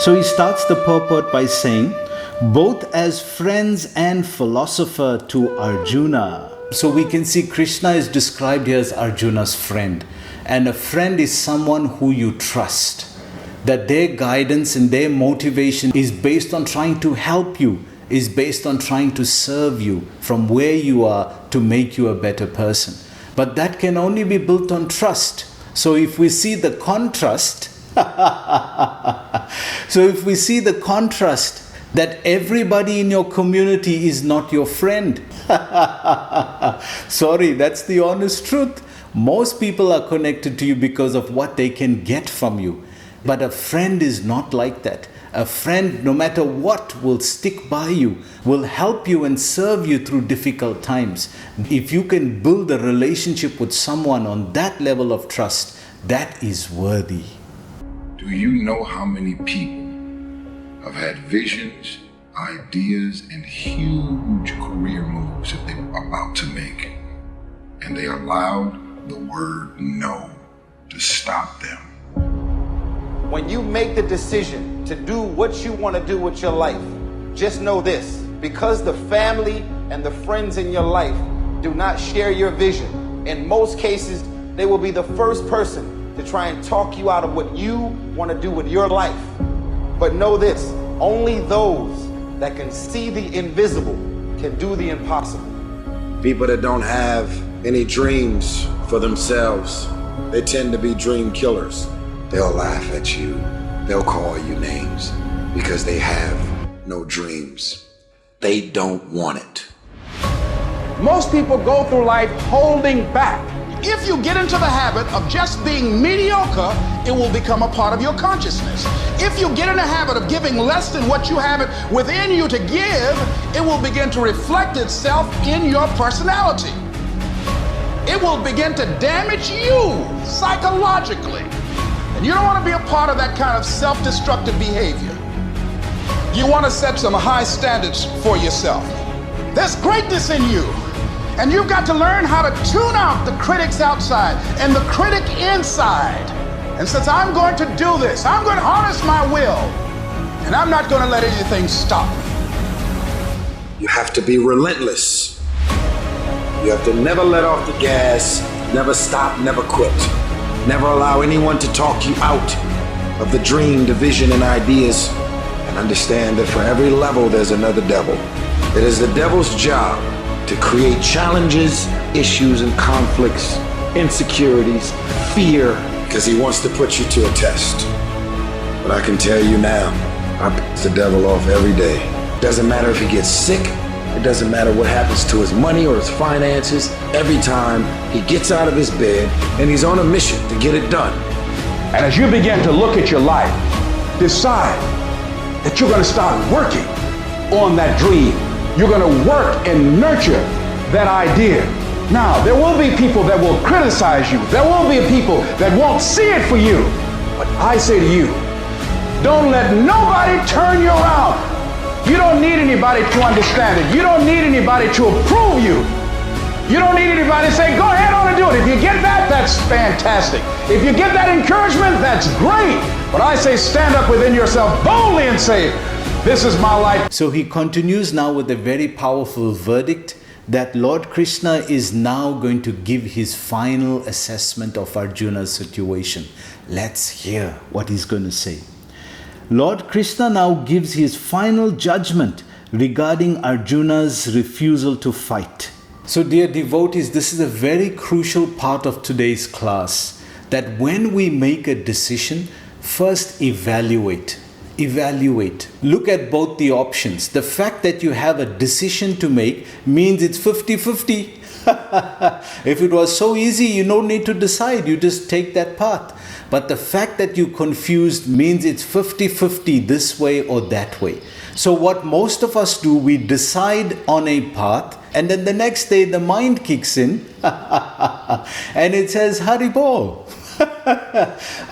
So he starts the purport by saying, both as friends and philosopher to Arjuna. So we can see Krishna is described here as Arjuna's friend. And a friend is someone who you trust. That their guidance and their motivation is based on trying to help you, is based on trying to serve you from where you are to make you a better person. But that can only be built on trust. So if we see the contrast, that everybody in your community is not your friend. Sorry, that's the honest truth. Most people are connected to you because of what they can get from you. But a friend is not like that. A friend, no matter what, will stick by you, will help you and serve you through difficult times. If you can build a relationship with someone on that level of trust, that is worthy. Do you know how many people have had visions, ideas, and huge career moves that they were about to make, and they allowed the word no to stop them? When you make the decision to do what you want to do with your life, just know this: because the family and the friends in your life do not share your vision, in most cases, they will be the first person to try and talk you out of what you want to do with your life. But know this: only those that can see the invisible can do the impossible. People that don't have any dreams for themselves, they tend to be dream killers. They'll laugh at you. They'll call you names because they have no dreams. They don't want it. Most people go through life holding back. If you get into the habit of just being mediocre, it will become a part of your consciousness. If you get in the habit of giving less than what you have it within you to give, it will begin to reflect itself in your personality. It will begin to damage you psychologically. And you don't want to be a part of that kind of self-destructive behavior. You want to set some high standards for yourself. There's greatness in you. And you've got to learn how to tune out the critics outside and the critic inside. And since I'm going to do this, I'm going to harness my will. And I'm not going to let anything stop me. You have to be relentless. You have to never let off the gas, never stop, never quit. Never allow anyone to talk you out of the dream, the vision, and ideas. And understand that for every level, there's another devil. It is the devil's job to create challenges, issues, and conflicts, insecurities, fear, because he wants to put you to a test. But I can tell you now, I piss the devil off every day. Doesn't matter if he gets sick. It doesn't matter what happens to his money or his finances. Every time he gets out of his bed and he's on a mission to get it done. And as you begin to look at your life, decide that you're going to start working on that dream. You're going to work and nurture that idea. Now, there will be people that will criticize you. There will be people that won't see it for you. But I say to you, don't let nobody turn you around. You don't need anybody to understand it. You don't need anybody to approve you. You don't need anybody to say, go ahead on and do it. If you get that, that's fantastic. If you get that encouragement, that's great. But I say stand up within yourself boldly and say, this is my life. So he continues now with a very powerful verdict that Lord Krishna is now going to give his final assessment of Arjuna's situation. Let's hear what he's going to say. Lord Krishna now gives his final judgment regarding Arjuna's refusal to fight. So dear devotees, this is a very crucial part of today's class, that when we make a decision, first evaluate. Look at both the options. The fact that you have a decision to make means it's 50-50. If it was so easy, you don't need to decide. You just take that path. But the fact that you confused means it's 50-50 this way or that way. So what most of us do, we decide on a path and then the next day the mind kicks in and it says, Haribol.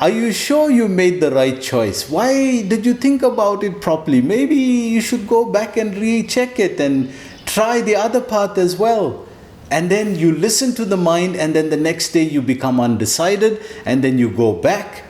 Are you sure you made the right choice? Why did you think about it properly? Maybe you should go back and recheck it and try the other path as well. And then you listen to the mind and then the next day you become undecided and then you go back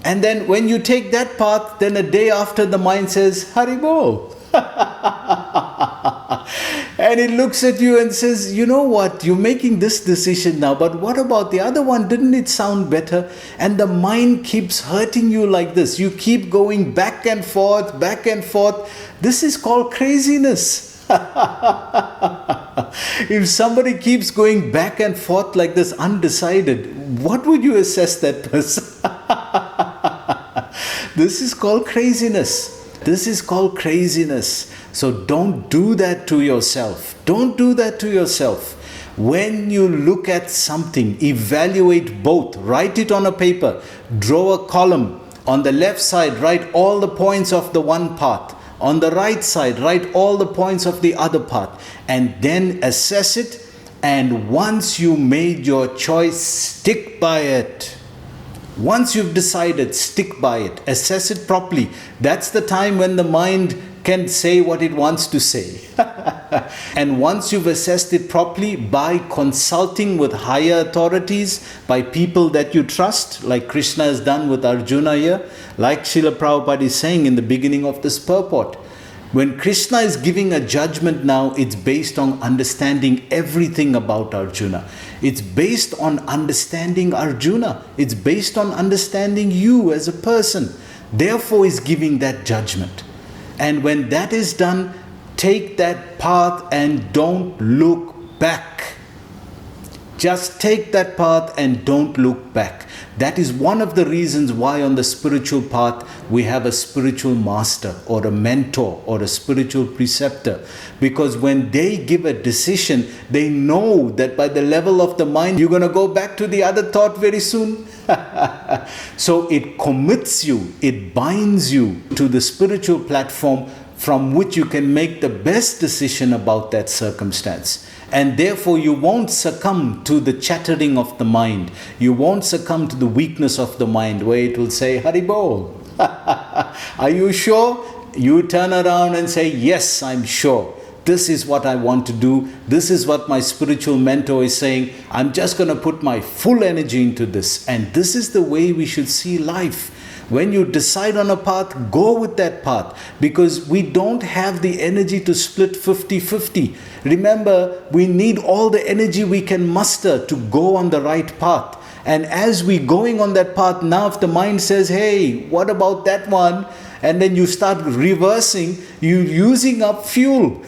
And then when you take that path, then a day after the mind says, Haribol. And it looks at you and says, you know what, you're making this decision now, but what about the other one? Didn't it sound better? And the mind keeps hurting you like this. You keep going back and forth, back and forth. This is called craziness. If somebody keeps going back and forth like this, undecided, what would you assess that person? This is called craziness. This is called craziness. So don't do that to yourself. Don't do that to yourself. When you look at something, evaluate both. Write it on a paper. Draw a column. On the left side, write all the points of the one path. On the right side, write all the points of the other path. And then assess it. And once you made your choice, stick by it. Once you've decided, stick by it. Assess it properly. That's the time when the mind can say what it wants to say. And once you've assessed it properly by consulting with higher authorities, by people that you trust, like Krishna has done with Arjuna here, like Srila Prabhupada is saying in the beginning of this purport. When Krishna is giving a judgment now, it's based on understanding everything about Arjuna. It's based on understanding Arjuna. It's based on understanding you as a person. Therefore, he's giving that judgment. And when that is done, take that path and don't look back. Just take that path and don't look back. That is one of the reasons why on the spiritual path we have a spiritual master or a mentor or a spiritual preceptor. Because when they give a decision, they know that by the level of the mind, you're going to go back to the other thought very soon. So it commits you, it binds you to the spiritual platform from which you can make the best decision about that circumstance. And therefore you won't succumb to the chattering of the mind. You won't succumb to the weakness of the mind where it will say, Haribol. Are you sure? You turn around and say, yes, I'm sure. This is what I want to do. This is what my spiritual mentor is saying. I'm just going to put my full energy into this. And this is the way we should see life. When you decide on a path, go with that path, because we don't have the energy to split 50-50. Remember, we need all the energy we can muster to go on the right path. And as we're going on that path, now if the mind says, hey, what about that one? And then you start reversing, you're using up fuel.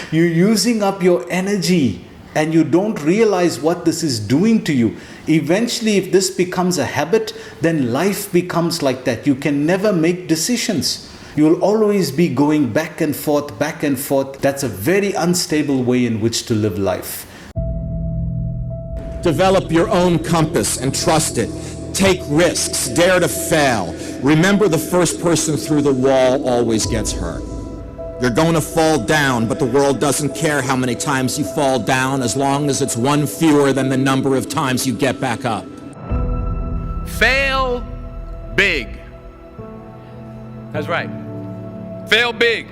You're using up your energy. And you don't realize what this is doing to you. Eventually, if this becomes a habit, then life becomes like that. You can never make decisions. You'll always be going back and forth, back and forth. That's a very unstable way in which to live life. Develop your own compass and trust it. Take risks. Dare to fail. Remember, the first person through the wall always gets hurt. You're going to fall down, but the world doesn't care how many times you fall down as long as it's one fewer than the number of times you get back up. Fail big. That's right. Fail big.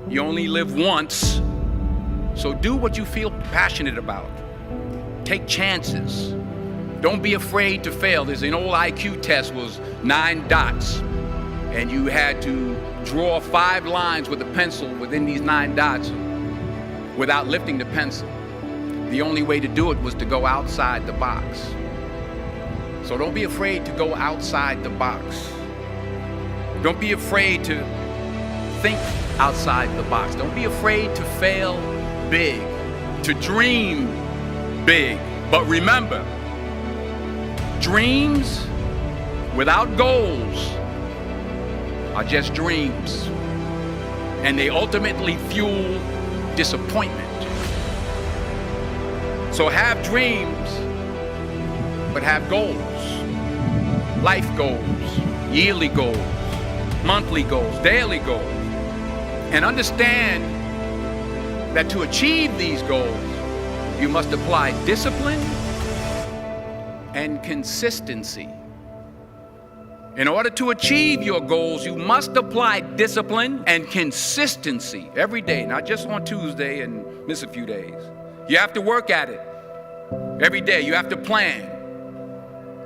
You only live once, so do what you feel passionate about. Take chances. Don't be afraid to fail. There's an old IQ test, was 9 dots, and you had to draw 5 lines with a pencil within these 9 dots without lifting the pencil. The only way to do it was to go outside the box. So don't be afraid to go outside the box. Don't be afraid to think outside the box. Don't be afraid to fail big, to dream big. But remember, dreams without goals are just dreams, and they ultimately fuel disappointment. So have dreams, but have goals. Life goals, yearly goals, monthly goals, daily goals. And understand that to achieve these goals, you must apply discipline and consistency. In order to achieve your goals, you must apply discipline and consistency every day, not just on Tuesday and miss a few days. You have to work at it every day. You have to plan.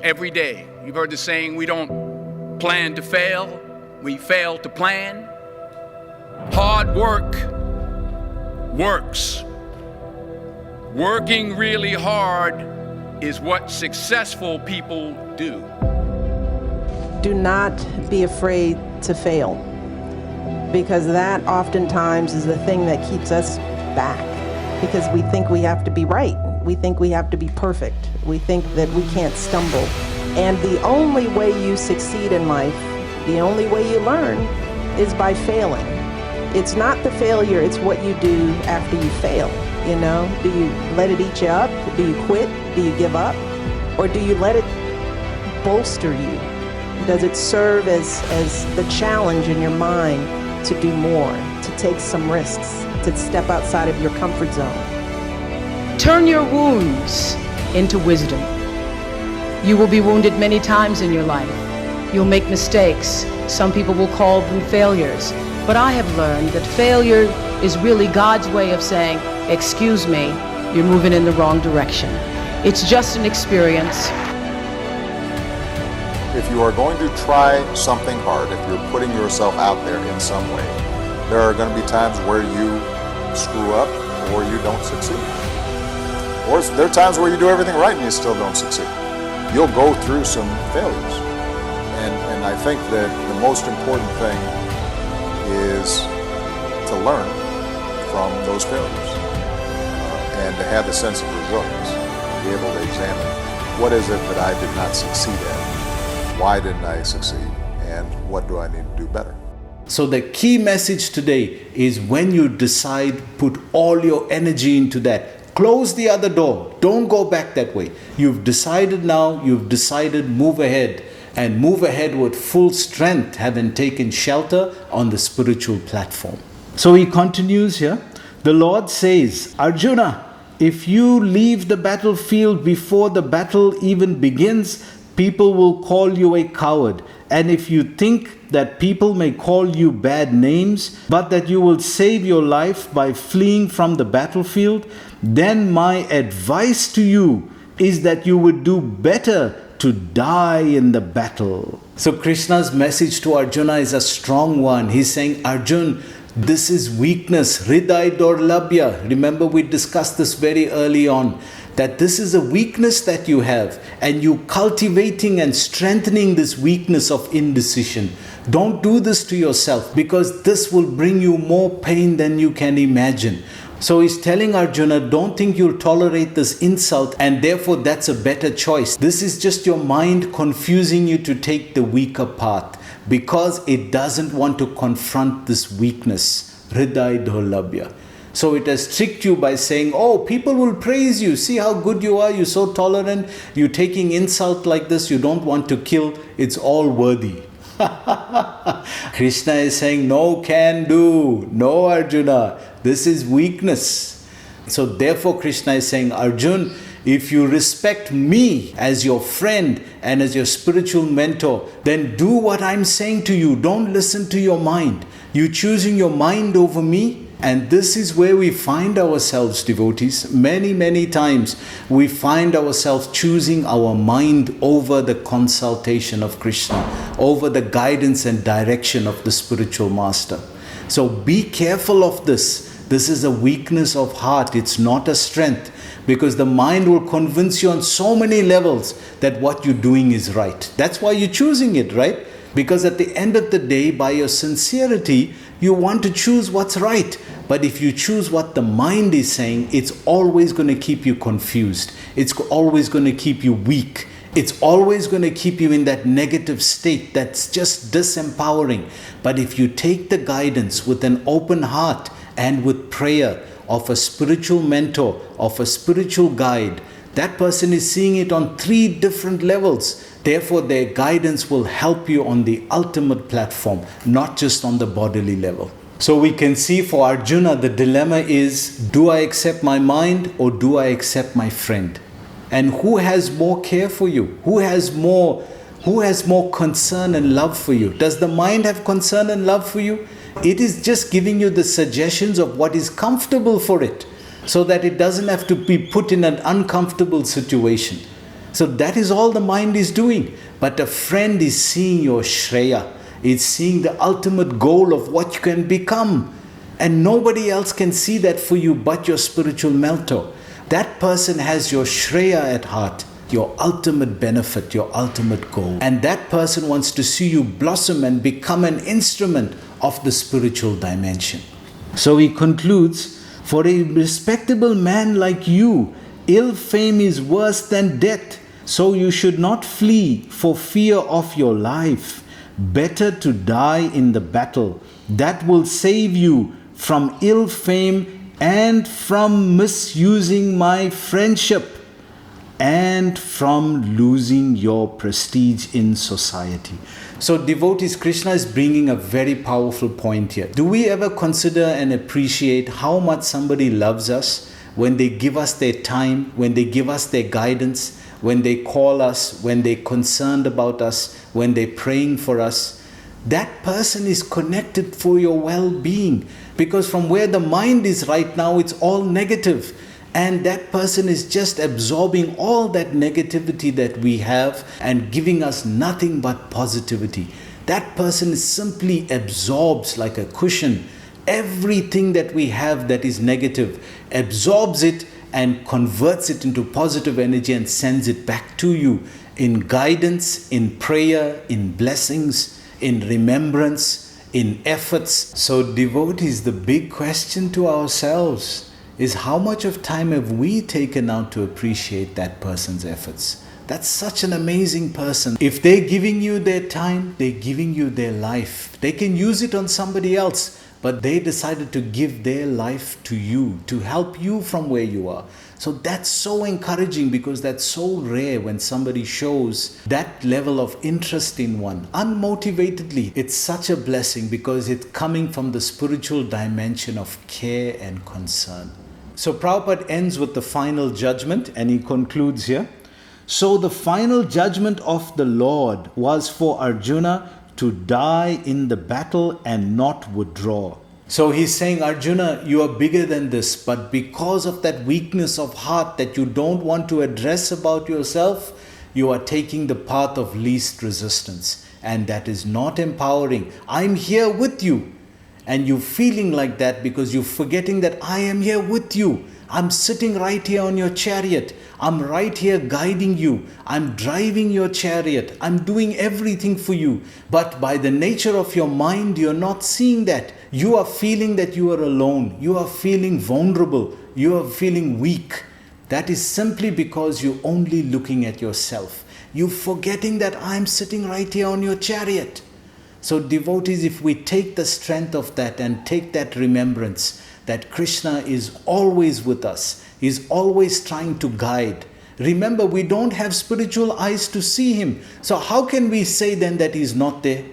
every day. You've heard the saying, we don't plan to fail, we fail to plan. Hard work works. Working really hard is what successful people do. Do not be afraid to fail, because that oftentimes is the thing that keeps us back, because we think we have to be right. We think we have to be perfect. We think that we can't stumble. And the only way you succeed in life, the only way you learn, is by failing. It's not the failure, it's what you do after you fail. You know, do you let it eat you up? Do you quit? Do you give up? Or do you let it bolster you? Does it serve as the challenge in your mind to do more, to take some risks, to step outside of your comfort zone? Turn your wounds into wisdom. You will be wounded many times in your life. You'll make mistakes. Some people will call them failures. But I have learned that failure is really God's way of saying, excuse me, you're moving in the wrong direction. It's just an experience. If you are going to try something hard, if you're putting yourself out there in some way, there are going to be times where you screw up or you don't succeed. Or there are times where you do everything right and you still don't succeed. You'll go through some failures. And I think that the most important thing is to learn from those failures and to have a sense of resilience, be able to examine what is it that I did not succeed at, why didn't I succeed, and what do I need to do better. So the key message today is when you decide, put all your energy into that. Close the other door. Don't go back that way. You've decided now, move ahead. And move ahead with full strength, having taken shelter on the spiritual platform. So he continues here. The Lord says, Arjuna, if you leave the battlefield before the battle even begins, people will call you a coward. And if you think that people may call you bad names, but that you will save your life by fleeing from the battlefield, then my advice to you is that you would do better to die in the battle. So Krishna's message to Arjuna is a strong one. He's saying, Arjun, this is weakness, hriday dorlabhya. Remember, we discussed this very early on, that this is a weakness that you have, and you cultivating and strengthening this weakness of indecision. Don't do this to yourself, because this will bring you more pain than you can imagine. So he's telling Arjuna, don't think you'll tolerate this insult and therefore that's a better choice. This is just your mind confusing you to take the weaker path because it doesn't want to confront this weakness. Hriday dorlabhya. So it has tricked you by saying, oh, people will praise you. See how good you are. You're so tolerant. You're taking insult like this. You don't want to kill. It's all worthy. Krishna is saying, no can do. No, Arjuna. This is weakness. So therefore Krishna is saying, Arjun, if you respect me as your friend and as your spiritual mentor, then do what I'm saying to you. Don't listen to your mind. You're choosing your mind over me. And this is where we find ourselves, devotees. Many, many times we find ourselves choosing our mind over the consultation of Krishna, over the guidance and direction of the spiritual master. So be careful of this. This is a weakness of heart. It's not a strength, because the mind will convince you on so many levels that what you're doing is right. That's why you're choosing it, right? Because at the end of the day, by your sincerity, you want to choose what's right. But if you choose what the mind is saying, it's always going to keep you confused. It's always going to keep you weak. It's always going to keep you in that negative state that's just disempowering. But if you take the guidance with an open heart and with prayer of a spiritual mentor, of a spiritual guide, that person is seeing it on 3 different levels. Therefore, their guidance will help you on the ultimate platform, not just on the bodily level. So we can see for Arjuna, the dilemma is, do I accept my mind or do I accept my friend? And who has more care for you? Who has more concern and love for you? Does the mind have concern and love for you? It is just giving you the suggestions of what is comfortable for it, so that it doesn't have to be put in an uncomfortable situation. So that is all the mind is doing. But a friend is seeing your Shreya, is seeing the ultimate goal of what you can become. And nobody else can see that for you but your spiritual mentor. That person has your Shreya at heart, your ultimate benefit, your ultimate goal. And that person wants to see you blossom and become an instrument of the spiritual dimension. So he concludes, for a respectable man like you, ill fame is worse than death. So you should not flee for fear of your life. Better to die in the battle. That will save you from ill fame and from misusing my friendship and from losing your prestige in society. So devotees, Krishna is bringing a very powerful point here. Do we ever consider and appreciate how much somebody loves us when they give us their time, when they give us their guidance, when they call us, when they're concerned about us, when they're praying for us? That person is connected for your well-being, because from where the mind is right now, it's all negative. And that person is just absorbing all that negativity that we have and giving us nothing but positivity. That person simply absorbs like a cushion everything that we have that is negative, absorbs it and converts it into positive energy and sends it back to you in guidance, in prayer, in blessings, in remembrance, in efforts. So devotees, the big question to ourselves is, how much of time have we taken out to appreciate that person's efforts? That's such an amazing person. If they're giving you their time, they're giving you their life. They can use it on somebody else, but they decided to give their life to you, to help you from where you are. So that's so encouraging, because that's so rare when somebody shows that level of interest in one, unmotivatedly. It's such a blessing because it's coming from the spiritual dimension of care and concern. So Prabhupada ends with the final judgment and he concludes here. So the final judgment of the Lord was for Arjuna to die in the battle and not withdraw. So he's saying, Arjuna, you are bigger than this, but because of that weakness of heart that you don't want to address about yourself, you are taking the path of least resistance. And that is not empowering. I'm here with you. And you're feeling like that because you're forgetting that I am here with you. I'm sitting right here on your chariot. I'm right here guiding you. I'm driving your chariot. I'm doing everything for you. But by the nature of your mind, you're not seeing that. You are feeling that you are alone. You are feeling vulnerable. You are feeling weak. That is simply because you're only looking at yourself. You're forgetting that I'm sitting right here on your chariot. So devotees, if we take the strength of that and take that remembrance that Krishna is always with us, He's always trying to guide. Remember, we don't have spiritual eyes to see Him. So how can we say then that He's not there?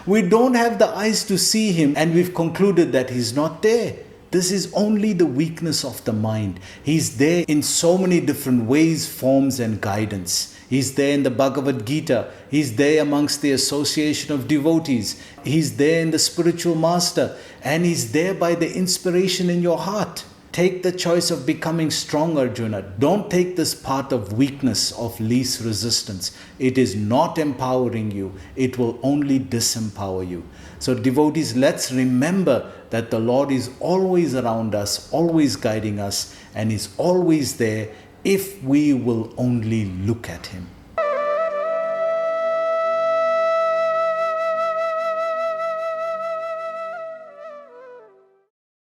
We don't have the eyes to see Him and we've concluded that He's not there. This is only the weakness of the mind. He's there in so many different ways, forms and guidance. He's there in the Bhagavad Gita. He's there amongst the association of devotees. He's there in the spiritual master. And He's there by the inspiration in your heart. Take the choice of becoming strong, Arjuna. Don't take this path of weakness, of least resistance. It is not empowering you. It will only disempower you. So devotees, let's remember that the Lord is always around us, always guiding us, and is always there if we will only look at Him.